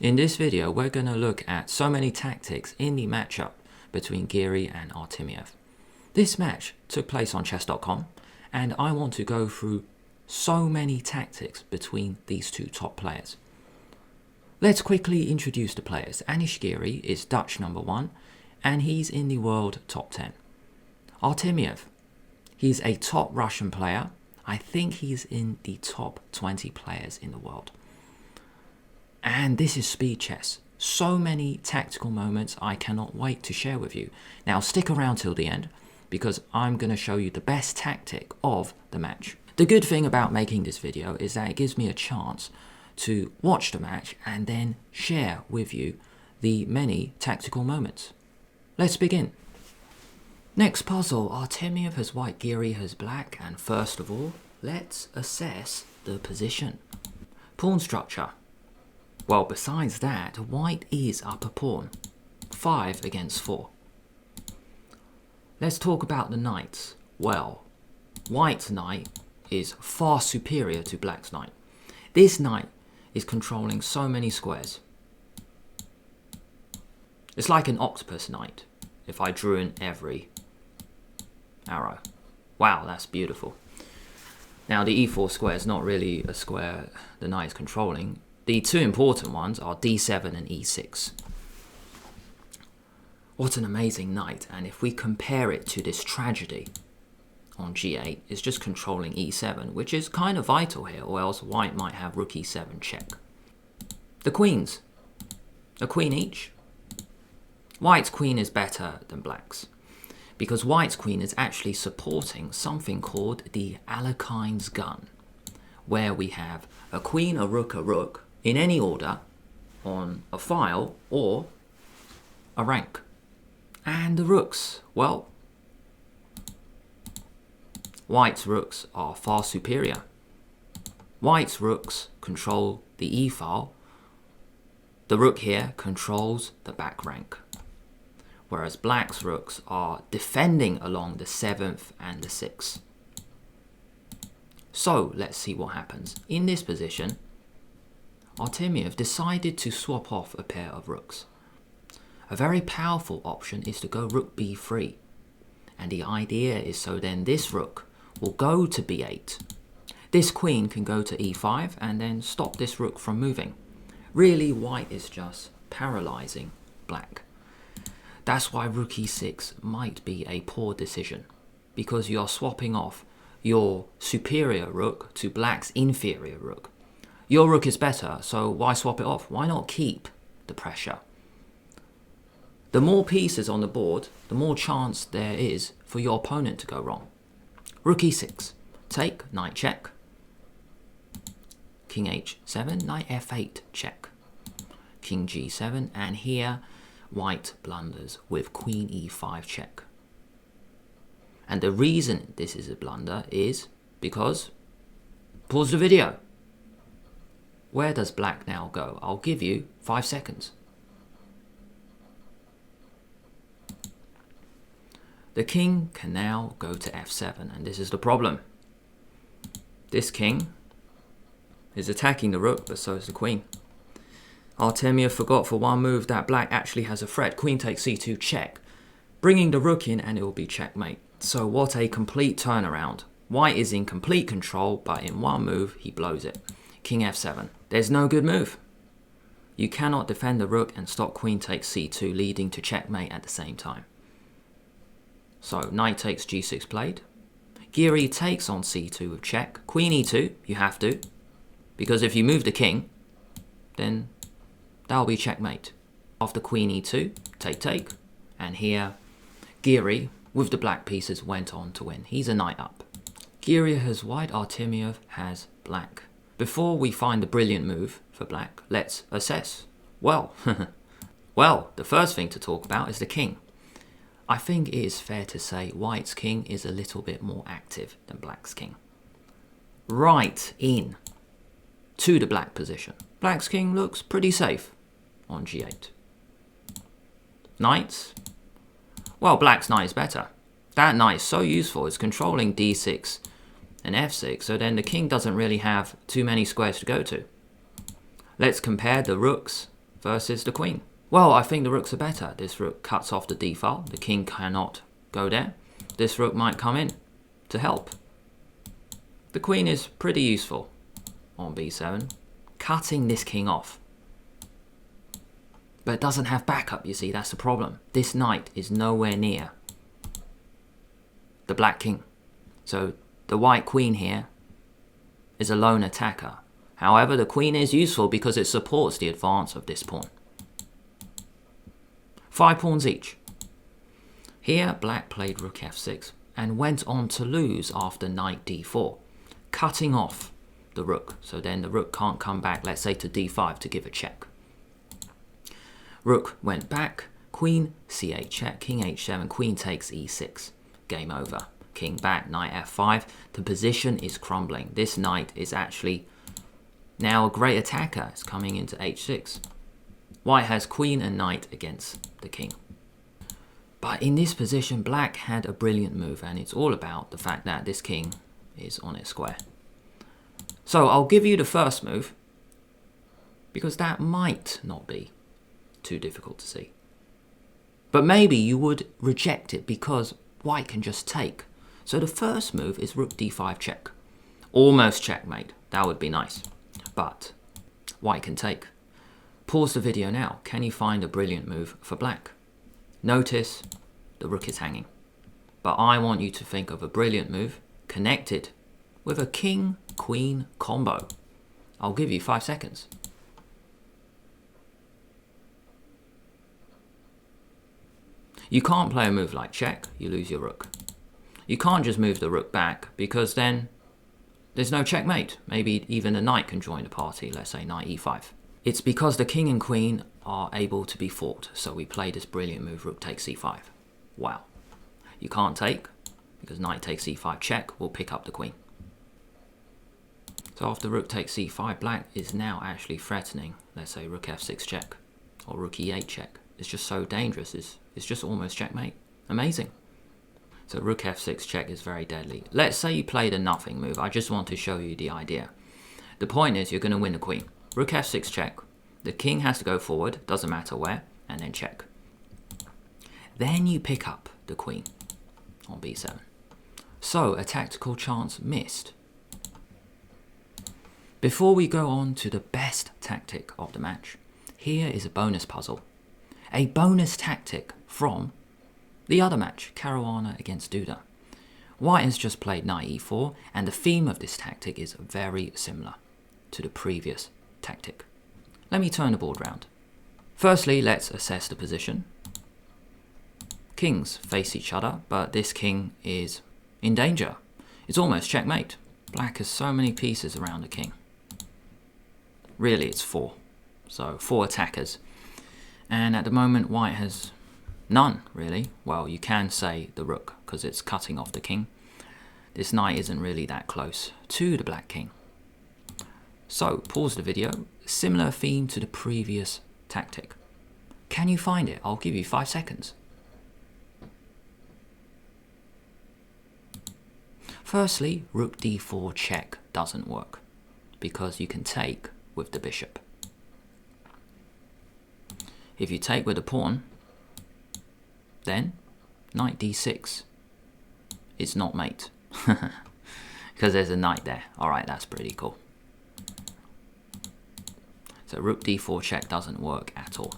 In this video, we're going to look at so many tactics in the matchup between Giri and Artemiev. This match took place on chess.com, and I want to go through so many tactics between these two top players. Let's quickly introduce the players. Anish Giri is Dutch #1, and he's in the world top 10. Artemiev, he's a top Russian player. I think he's in the top 20 players in the world. And this is speed chess. So many tactical moments I cannot wait to share with you. Now stick around till the end, because I'm going to show you the best tactic of the match. The good thing about making this video is that it gives me a chance to watch the match and then share with you the many tactical moments. Let's begin. Next puzzle, Artemiev has white, Giri has black, and first of all, let's assess the position. Pawn structure. Well, besides that, white is up a pawn. 5 against 4. Let's talk about the knights. Well, white's knight is far superior to black's knight. This knight is controlling so many squares. It's like an octopus knight if I drew in every arrow. Wow, that's beautiful. Now the e4 square is not really a square the knight is controlling. The two important ones are d7 and e6. What an amazing knight, and if we compare it to this tragedy on g8, it's just controlling e7, which is kind of vital here, or else white might have rook e7 check. The queens. A queen each. White's queen is better than black's, because white's queen is actually supporting something called the Alekhine's gun, where we have a queen, a rook, in any order on a file or a rank. And the rooks, well, white's rooks are far superior. White's rooks control the e file. The rook here controls the back rank, whereas black's rooks are defending along the 7th and the 6th. So let's see what happens. In this position, Artemiev decided to swap off a pair of rooks. A very powerful option is to go rook b3, and the idea is so then this rook will go to b8. This queen can go to e5 and then stop this rook from moving. Really, white is just paralyzing black. That's why rook e6 might be a poor decision, because you're swapping off your superior rook to black's inferior rook. Your rook is better, so why swap it off? Why not keep the pressure? The more pieces on the board, the more chance there is for your opponent to go wrong. Rook e6, take, knight check. King h7, knight f8 check. King g7, and here white blunders with queen e5 check. And the reason this is a blunder is because, pause the video. Where does black now go? I'll give you 5 seconds. The king can now go to f7, and this is the problem. This king is attacking the rook, but so is the queen. Artemiev forgot for one move that black actually has a threat. Queen takes c2 check, bringing the rook in, and it will be checkmate. So what a complete turnaround. White is in complete control, but in one move he blows it. King f7. There's no good move. You cannot defend the rook and stop queen takes c2, leading to checkmate at the same time. So knight takes g6 played. Giri takes on c2 with check. Queen e2, you have to, because if you move the king, then that'll be checkmate. After queen e2, take, and here Giri with the black pieces went on to win. He's a knight up. Giri has white, Artemiev has black. Before we find the brilliant move for black, let's assess. Well, the first thing to talk about is the king. I think it is fair to say white's king is a little bit more active than black's king. Right in to the black position. Black's king looks pretty safe on g8. Knights. Well, black's knight is better. That knight is so useful. It's controlling d6 and f6, so then the king doesn't really have too many squares to go to. Let's compare the rooks versus the queen. Well, I think the rooks are better. This rook cuts off the d file. The king cannot go there. This rook might come in to help. The queen is pretty useful on b7, cutting this king off. But it doesn't have backup, you see, that's the problem. This knight is nowhere near the black king. So the white queen here is a lone attacker. However, the queen is useful because it supports the advance of this pawn. 5 pawns each. Here, black played rook f6 and went on to lose after knight d4, cutting off the rook. So then the rook can't come back, let's say, to d5 to give a check. Rook went back, queen c8 check, king h7, queen takes e6. Game over. King back, knight f5. The position is crumbling. This knight is actually now a great attacker. It's coming into h6. White has queen and knight against the king. But in this position, black had a brilliant move, and it's all about the fact that this king is on its square. So I'll give you the first move, because that might not be too difficult to see. But maybe you would reject it because white can just take. So the first move is rook d5 check. Almost checkmate. That would be nice. But white can take. Pause the video now. Can you find a brilliant move for black? Notice the rook is hanging. But I want you to think of a brilliant move connected with a king-queen combo. I'll give you 5 seconds. You can't play a move like check, you lose your rook. You can't just move the rook back because then there's no checkmate. Maybe even a knight can join the party, let's say knight e5. It's because the king and queen are able to be fought, so we play this brilliant move, rook takes c5. Wow. You can't take, because knight takes c5 check will pick up the queen. So after rook takes c5, black is now actually threatening, let's say rook f6 check, or rook e8 check. It's just so dangerous, it's just almost checkmate. Amazing. So rook f6 check is very deadly. Let's say you played a nothing move. I just want to show you the idea. The point is you're going to win the queen. Rook f6 check. The king has to go forward, doesn't matter where, and then check. Then you pick up the queen on b7. So a tactical chance missed. Before we go on to the best tactic of the match, here is a bonus puzzle. A bonus tactic from the other match, Caruana against Duda. White has just played knight e4, and the theme of this tactic is very similar to the previous tactic. Let me turn the board round. Firstly, let's assess the position. Kings face each other, but this king is in danger. It's almost checkmate. Black has so many pieces around the king. Really, it's 4. So 4 attackers. And at the moment, white has none, really. Well, you can say the rook, because it's cutting off the king. This knight isn't really that close to the black king. So, pause the video. Similar theme to the previous tactic. Can you find it? I'll give you 5 seconds. Firstly, rook d4 check doesn't work, because you can take with the bishop. If you take with the pawn, then knight d6 is not mate. Because there's a knight there. Alright, that's pretty cool. So rook d4 check doesn't work at all.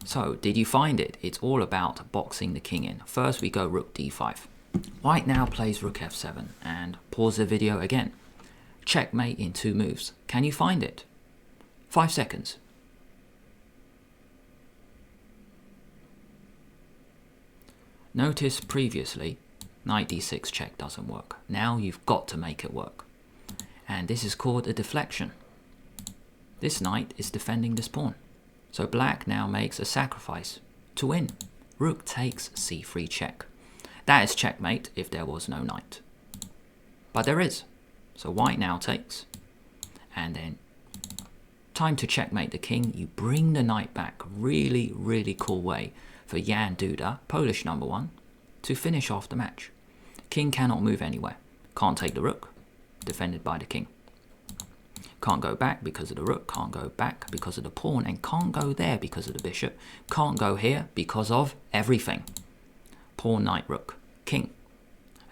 So, did you find it? It's all about boxing the king in. First we go rook d5. White now plays rook f7 and pause the video again. Checkmate in 2 moves. Can you find it? 5 seconds. Notice previously, knight d6 check doesn't work. Now you've got to make it work. And this is called a deflection. This knight is defending this pawn. So black now makes a sacrifice to win. Rook takes c3 check. That is checkmate if there was no knight. But there is. So white now takes. And then time to checkmate the king. You bring the knight back. Really, really cool way for Jan Duda, Polish #1, to finish off the match. King cannot move anywhere. Can't take the rook. Defended by the king. Can't go back because of the rook, can't go back because of the pawn, and can't go there because of the bishop. Can't go here because of everything. Pawn, knight, rook, king.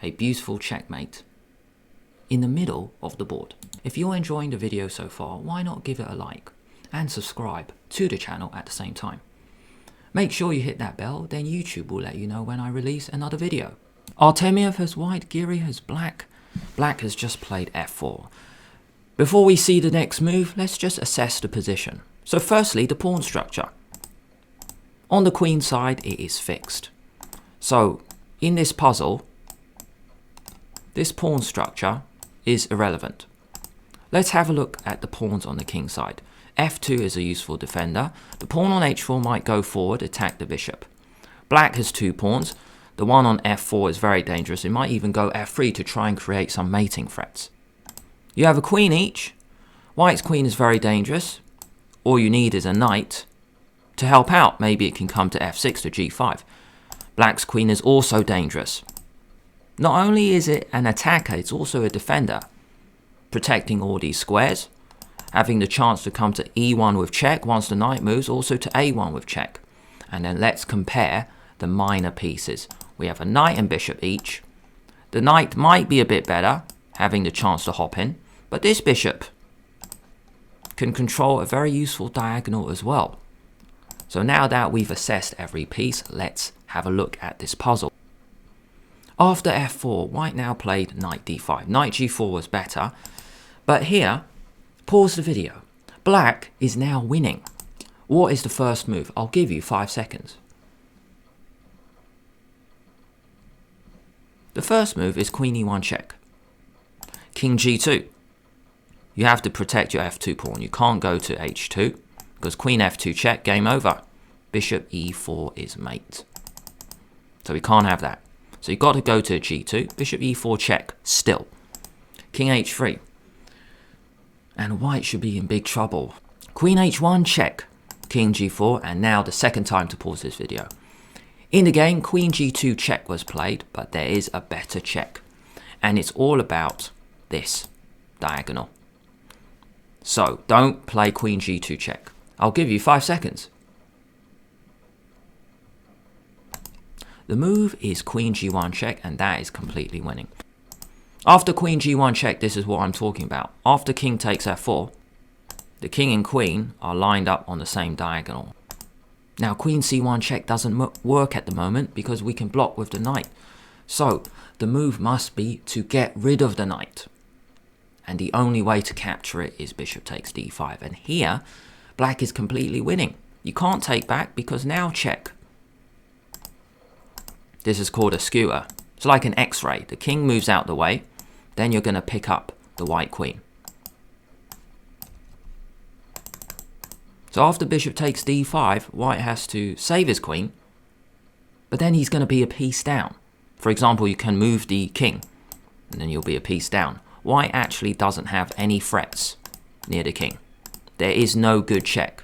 A beautiful checkmate in the middle of the board. If you're enjoying the video so far, why not give it a like and subscribe to the channel at the same time. Make sure you hit that bell, then YouTube will let you know when I release another video. Artemiev has white, Giri has black. Black has just played f4. Before we see the next move, let's just assess the position. So firstly, the pawn structure. On the queen side, it is fixed. So in this puzzle, this pawn structure is irrelevant. Let's have a look at the pawns on the king side. f2 is a useful defender. The pawn on h4 might go forward, attack the bishop. Black has two pawns. The one on f4 is very dangerous. It might even go f3 to try and create some mating threats. You have a queen each. White's queen is very dangerous. All you need is a knight to help out. Maybe it can come to f6 to g5. Black's queen is also dangerous. Not only is it an attacker, it's also a defender, protecting all these squares, having the chance to come to e1 with check once the knight moves, also to a1 with check. And then let's compare the minor pieces. We have a knight and bishop each. The knight might be a bit better, having the chance to hop in, but this bishop can control a very useful diagonal as well. So now that we've assessed every piece, let's have a look at this puzzle. After f4, white now played knight d5. Knight g4 was better, but here, pause the video. Black is now winning. What is the first move? I'll give you 5 seconds. The first move is queen e1 check. King g2. You have to protect your f2 pawn. You can't go to h2 because queen f2 check, game over. Bishop e4 is mate. So we can't have that. So you've got to go to g2. Bishop e4 check still. King h3. And white should be in big trouble. Queen h1 check. King g4. And now the second time to pause this video. In the game, queen g2 check was played, but there is a better check. And it's all about this diagonal. So don't play queen g2 check. I'll give you 5 seconds. The move is queen g1 check, and that is completely winning. After queen g1 check, this is what I'm talking about. After king takes f4, the king and queen are lined up on the same diagonal. Now queen c1 check doesn't work at the moment because we can block with the knight. So the move must be to get rid of the knight. And the only way to capture it is bishop takes d5. And here, black is completely winning. You can't take back because now check. This is called a skewer. It's like an X-ray. The king moves out the way, then you're going to pick up the white queen. So after bishop takes d5, white has to save his queen, but then he's going to be a piece down. For example, you can move the king, and then you'll be a piece down. White actually doesn't have any threats near the king. There is no good check.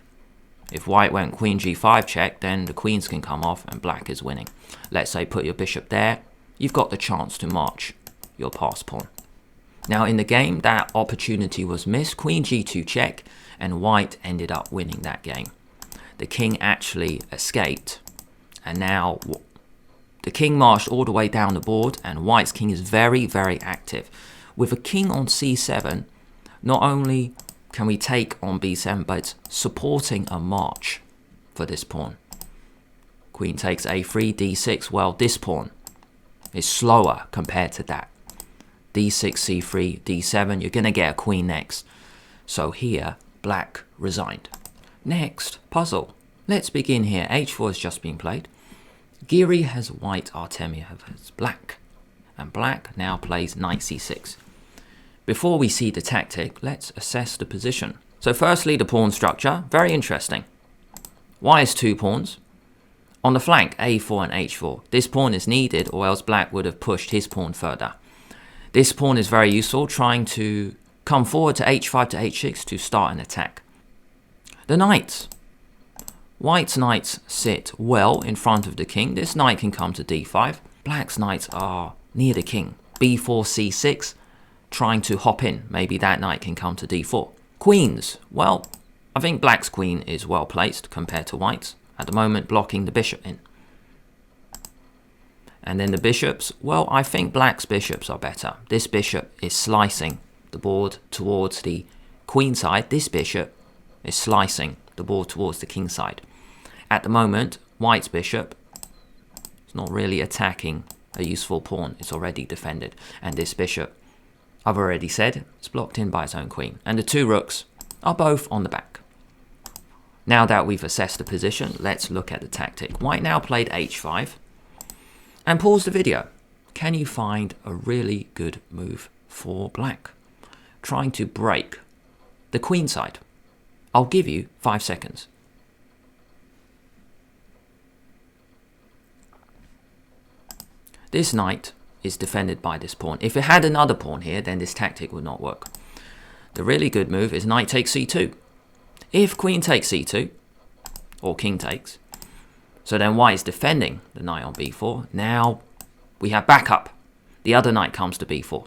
If white went queen g5 check, then the queens can come off and black is winning. Let's say put your bishop there. You've got the chance to march your pass pawn. Now in the game, that opportunity was missed. Queen g2 check, and white ended up winning that game. The king actually escaped, and now the king marched all the way down the board, and white's king is very, very active. With a king on c7, not only can we take on b7, but it's supporting a march for this pawn. Queen takes a3, d6. Well, this pawn is slower compared to that. d6, c3, d7. You're going to get a queen next. So here, black resigned. Next, puzzle. Let's begin here. h4 has just been played. Giri has white, Artemiev has black. And black now plays knight c6. Before we see the tactic, let's assess the position. So firstly, the pawn structure, very interesting. White has two pawns. On the flank, a4 and h4. This pawn is needed, or else black would have pushed his pawn further. This pawn is very useful, trying to come forward to h5 to h6 to start an attack. The knights. White's knights sit well in front of the king. This knight can come to d5. Black's knights are near the king. b4, c6. Trying to hop in. Maybe that knight can come to d4. Queens. Well, I think black's queen is well placed compared to white's. At the moment, blocking the bishop in. And then the bishops. Well, I think black's bishops are better. This bishop is slicing the board towards the queen side. This bishop is slicing the board towards the king side. At the moment, white's bishop is not really attacking a useful pawn. It's already defended. And this bishop, I've already said, it's blocked in by its own queen. And the two rooks are both on the back. Now that we've assessed the position, let's look at the tactic. White now played h5. And pause the video. Can you find a really good move for black? Trying to break the queen side. I'll give you 5 seconds. This knight is defended by this pawn. If it had another pawn here, then this tactic would not work. The really good move is knight takes c2. If queen takes c2, or king takes, so then white is defending the knight on b4. Now we have backup. The other knight comes to b4.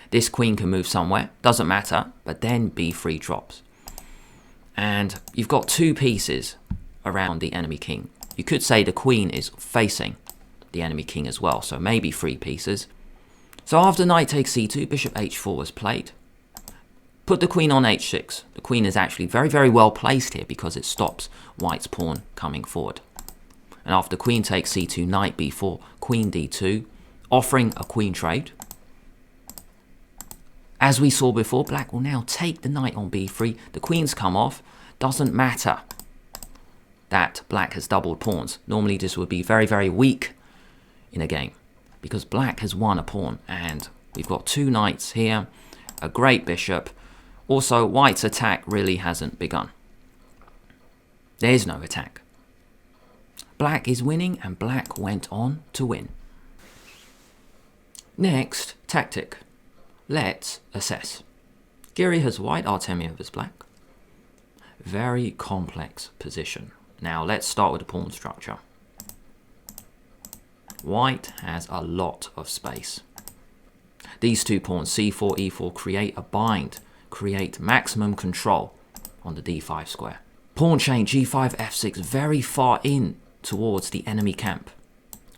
This queen can move somewhere, doesn't matter, but then b3 drops. And you've got two pieces around the enemy king. You could say the queen is facing the enemy king as well, so maybe 3 pieces. So after knight takes c2, bishop h4 was played. Put the queen on h6. The queen is actually very, very well placed here because it stops white's pawn coming forward. And after queen takes c2, knight b4, queen d2, offering a queen trade. As we saw before, black will now take the knight on b3. The queen's come off. Doesn't matter that black has doubled pawns. Normally this would be very, very weak in a game because black has won a pawn. And we've got 2 knights here, a great bishop. Also, white's attack really hasn't begun. There's no attack. Black is winning and black went on to win. Next, tactic. Let's assess. Giri has white, Artemiev has black. Very complex position. Now let's start with the pawn structure. White has a lot of space. These 2 pawns, c4, e4, create a bind, create maximum control on the d5 square. Pawn chain g5, f6, very far in towards the enemy camp.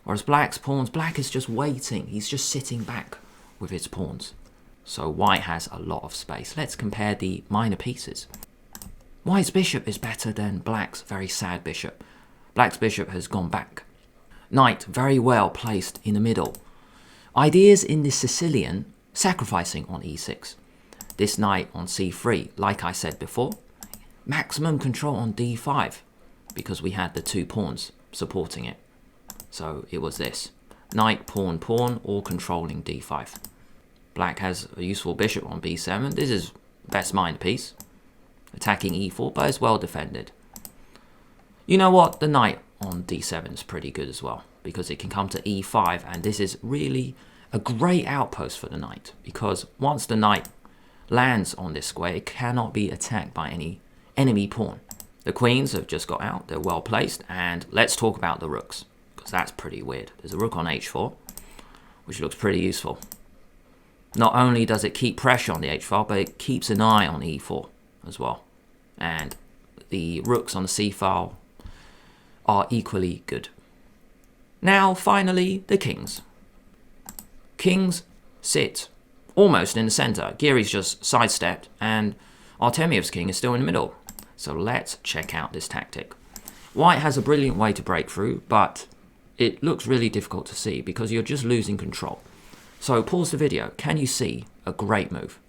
Whereas black's pawns, black is just waiting. He's just sitting back with his pawns. So white has a lot of space. Let's compare the minor pieces. White's bishop is better than black's very sad bishop. Black's bishop has gone back. Knight very well placed in the middle. Ideas in the Sicilian sacrificing on e6. This knight on c3, like I said before, maximum control on d5 because we had the 2 pawns supporting it. So it was this. Knight, pawn, pawn, all controlling d5. Black has a useful bishop on b7. This is best minor piece. Attacking e4, but it's well defended. You know what? The knight on d7 is pretty good as well because it can come to e5, and this is really a great outpost for the knight because once the knight lands on this square, it cannot be attacked by any enemy pawn. The queens have just got out. They're well placed, and let's talk about the rooks because that's pretty weird. There's a rook on h4, which looks pretty useful. Not only does it keep pressure on the h-file, but it keeps an eye on e4 as well. And the rooks on the c-file are equally good. Now, finally, the kings. Kings sit almost in the center. Giri's just sidestepped, and Artemiev's king is still in the middle. So let's check out this tactic. White has a brilliant way to break through, but it looks really difficult to see because you're just losing control. So pause the video. Can you see a great move?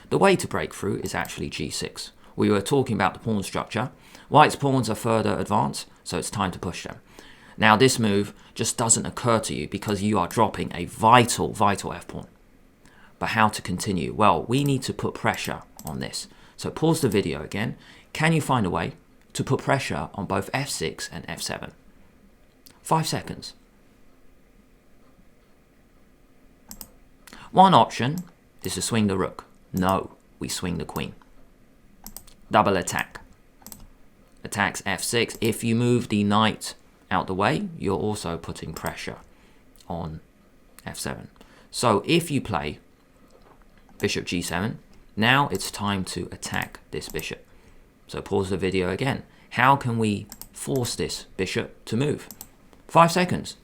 The way to break through is actually g6. We were talking about the pawn structure. White's pawns are further advanced, so it's time to push them. Now this move just doesn't occur to you because you are dropping a vital f-pawn. But how to continue? Well, we need to put pressure on this. So pause the video again. Can you find a way to put pressure on both f6 and f7? 5 seconds. One option is to swing the rook. No, we swing the queen. Double attack. Attacks f6. If you move the knight out the way, you're also putting pressure on f7. So if you play bishop g7. Now it's time to attack this bishop. So pause the video again. How can we force this bishop to move? 5 seconds.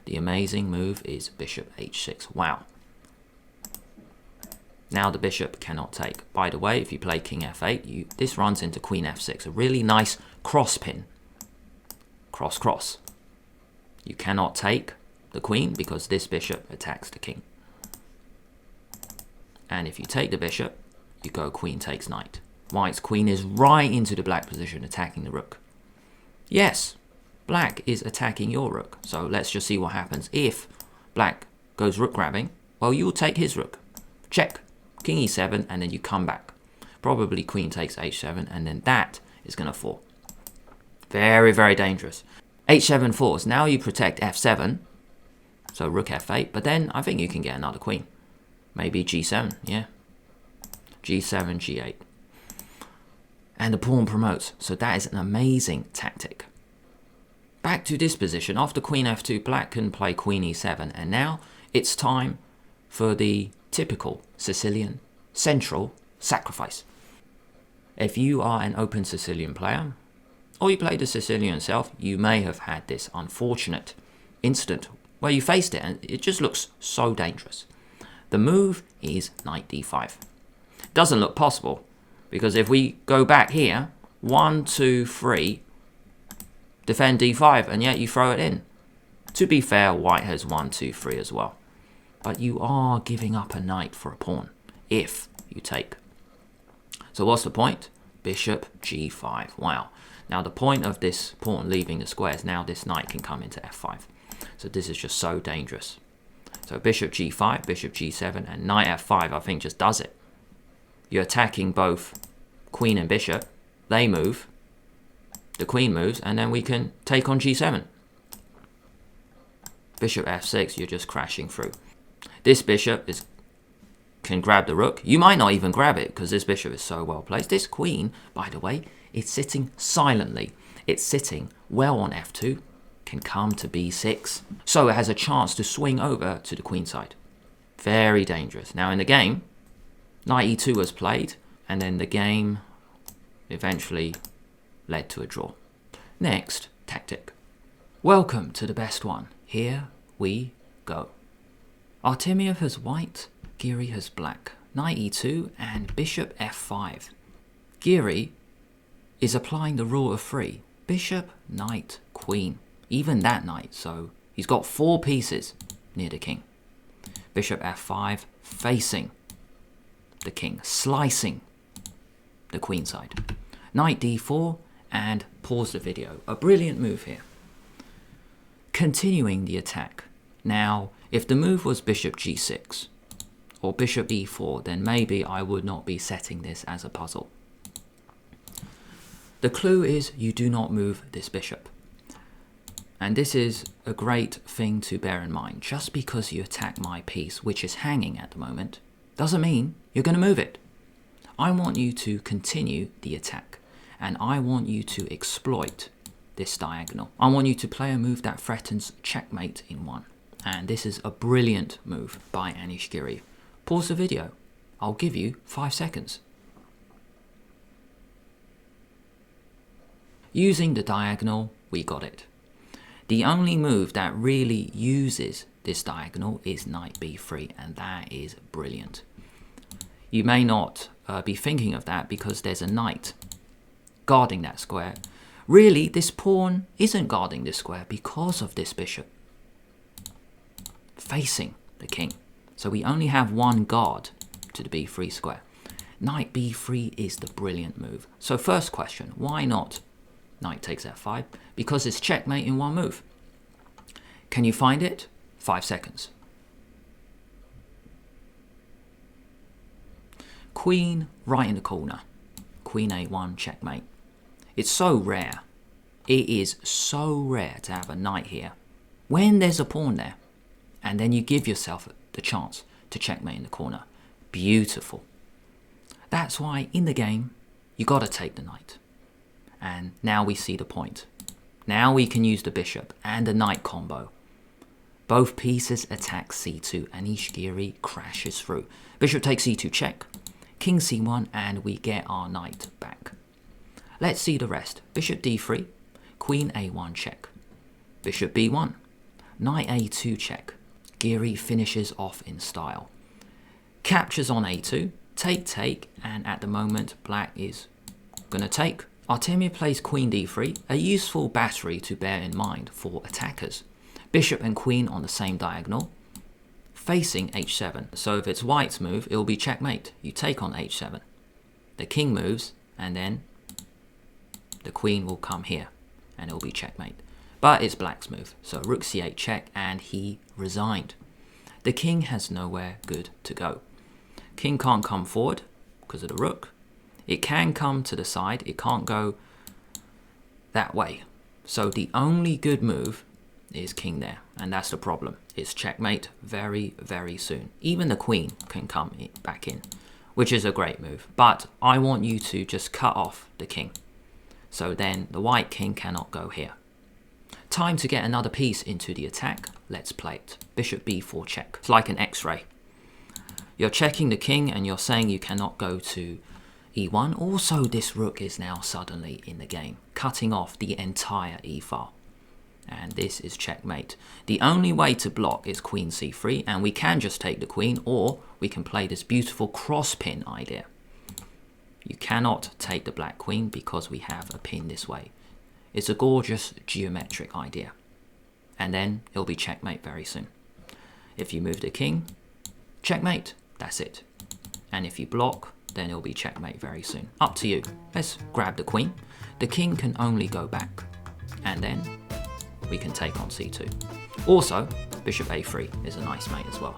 The amazing move is bishop h6. Wow. Now the bishop cannot take. By the way, if you play king f8, this runs into queen f6. A really nice cross pin. Cross, cross. You cannot take the queen because this bishop attacks the king. And if you take the bishop, you go queen takes knight. White's queen is right into the black position, attacking the rook. Yes, black is attacking your rook. So let's just see what happens. If black goes rook grabbing, well, you will take his rook. Check. King e7, and then you come back. Probably queen takes h7, and then that is going to fall. Very, very dangerous. h7 falls. Now you protect f7, so rook f8, but then I think you can get another queen. Maybe g7, yeah. g7, g8. And the pawn promotes, so that is an amazing tactic. Back to this position. After queen f2, black can play queen e7, and now it's time for the typical Sicilian central sacrifice. If you are an open Sicilian player, or you play the Sicilian yourself, you may have had this unfortunate incident where you faced it and it just looks so dangerous. The move is knight d5. Doesn't look possible because if we go back here, 1, 2, 3, defend d5, and yet you throw it in. To be fair, white has 1, 2, 3 as well. But you are giving up a knight for a pawn if you take. So what's the point? Bishop g5. Wow. Now the point of this pawn leaving the square is now this knight can come into f5. So this is just so dangerous. So bishop g5, bishop g7, and knight f5 I think just does it. You're attacking both queen and bishop. They move. The queen moves, and then we can take on g7. Bishop f6, you're just crashing through. This bishop can grab the rook. You might not even grab it because this bishop is so well placed. This queen, by the way, is sitting silently. It's sitting well on f2, can come to b6. So it has a chance to swing over to the queen side. Very dangerous. Now in the game, knight e2 was played, and then the game eventually led to a draw. Next, tactic. Welcome to the best one. Here we go. Artemiev has white, Giri has black, knight e2 and bishop f5. Giri is applying the rule of 3. Bishop, knight, queen. Even that knight, so he's got 4 pieces near the king. Bishop f5 facing the king, slicing the queen side. Knight d4 and pause the video. A brilliant move here. Continuing the attack. Now, if the move was bishop g6 or bishop e4, then maybe I would not be setting this as a puzzle. The clue is you do not move this bishop. And this is a great thing to bear in mind. Just because you attack my piece, which is hanging at the moment, doesn't mean you're going to move it. I want you to continue the attack, and I want you to exploit this diagonal. I want you to play a move that threatens checkmate in 1. And this is a brilliant move by Anish Giri. Pause the video. I'll give you 5 seconds. Using the diagonal, we got it. The only move that really uses this diagonal is knight b3, and that is brilliant. You may not be thinking of that because there's a knight guarding that square. Really, this pawn isn't guarding this square because of this bishop facing the king. So we only have one guard to the b3 square. Knight b3 is the brilliant move. So first question, why not knight takes f5? Because it's checkmate in 1 move. Can you find it? 5 seconds. Queen right in the corner. Queen a1, checkmate. It's so rare. It is so rare to have a knight here when there's a pawn there. And then you give yourself the chance to checkmate in the corner. Beautiful. That's why in the game, you got to take the knight. And now we see the point. Now we can use the bishop and the knight combo. Both pieces attack c2. Anish Giri crashes through. Bishop takes c2 check. King c1 and we get our knight back. Let's see the rest. Bishop d3. Queen a1 check. Bishop b1. Knight a2 check. Giri finishes off in style. Captures on a2. Take, and at the moment black is gonna take. Artemiev plays queen d3, a useful battery to bear in mind for attackers. Bishop and queen on the same diagonal, facing h7. So if it's white's move, it will be checkmate. You take on h7. The king moves, and then the queen will come here, and it will be checkmate. But it's black's move, so rook c8 check, and he resigned. The king has nowhere good to go. King can't come forward because of the rook. It can come to the side, it can't go that way. So the only good move is king there, and that's the problem. It's checkmate very, very soon. Even the queen can come back in, which is a great move. But I want you to just cut off the king. So then the white king cannot go here. Time to get another piece into the attack. Let's play it. Bishop b4 check. It's like an X-ray. You're checking the king and you're saying you cannot go to e1. Also, this rook is now suddenly in the game, cutting off the entire e-file. And this is checkmate. The only way to block is queen c3, and we can just take the queen, or we can play this beautiful cross pin idea. You cannot take the black queen because we have a pin this way. It's a gorgeous geometric idea. And then it'll be checkmate very soon. If you move the king, checkmate, that's it. And if you block, then it'll be checkmate very soon. Up to you. Let's grab the queen. The king can only go back. And then we can take on c2. Also, bishop a3 is a nice mate as well.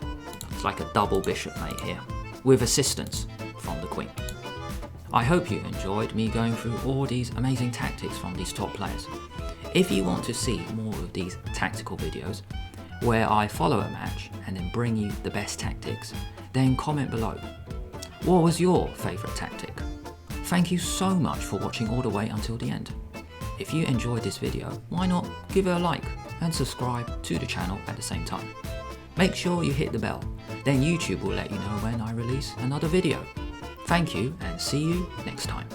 It's like a double bishop mate here, with assistance from the queen. I hope you enjoyed me going through all these amazing tactics from these top players. If you want to see more of these tactical videos, where I follow a match and then bring you the best tactics, then comment below. What was your favourite tactic? Thank you so much for watching all the way until the end. If you enjoyed this video, why not give it a like and subscribe to the channel at the same time. Make sure you hit the bell, then YouTube will let you know when I release another video. Thank you and see you next time.